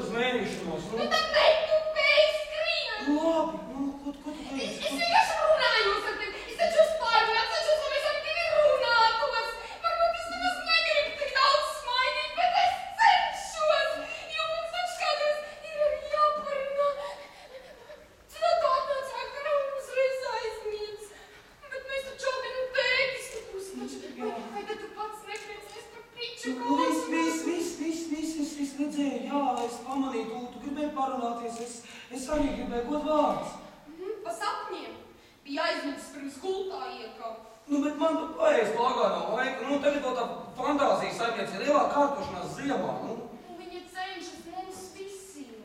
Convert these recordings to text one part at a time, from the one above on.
uz mēnīšanos. Nu tad netupēji skrien! Labi, ko tu teici? Es vienkārši runājos ar tevi. Es taču uz pārmēr, taču es mēs ar tevi runātos. Varbūt es nemaz negribu tik daudz smaidīt, bet es cenšos. Jo mums taču kādreiz ir jāparunā. Citādi atnāc vakarā un uzreiz aizmiedz. Bet mēs taču abi nu tētis. Vai tad tu pats nekriensies par piču kāsu? Viss redzēju, jā, es pamanīju, tu gribēji parunāties, es arī gribēju god vārds. Pa sapņiem. Bija aizmidzis pirms gultā iekāp. Nu, bet man tu paēst lagā nav laika, nu, tagad vēl tā fantāzija saimniec ir lielā kārtošanās ziemā, nu. Nu, viņa cenšas mums visiem.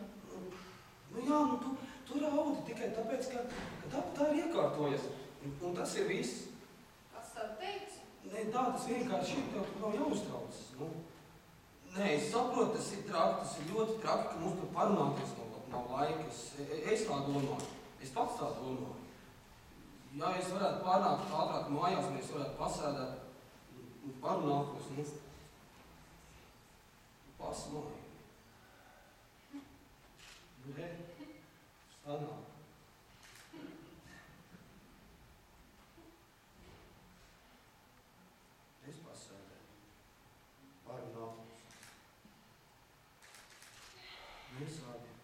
Nu, jā, nu, tu raudi tikai tāpēc, ka tā ir iekārtojas, un tas ir viss. Kas tā teica? Nē, tā, tas vienkārši ir, tev nav jāuztraucas, nu. Nē, es saprotu, tas ir traki, tas ir ļoti traki, ka mums tur parunāties nav laika. Es tā domāju. Es pats tā domāju. Ja es varētu pārnākt ātrāk mājās, mēs varētu pasēdēt un parunātos, nu, pasmāju. Nu, re, stanāk. Es pasēdēju. Parunātos. Mēs abi.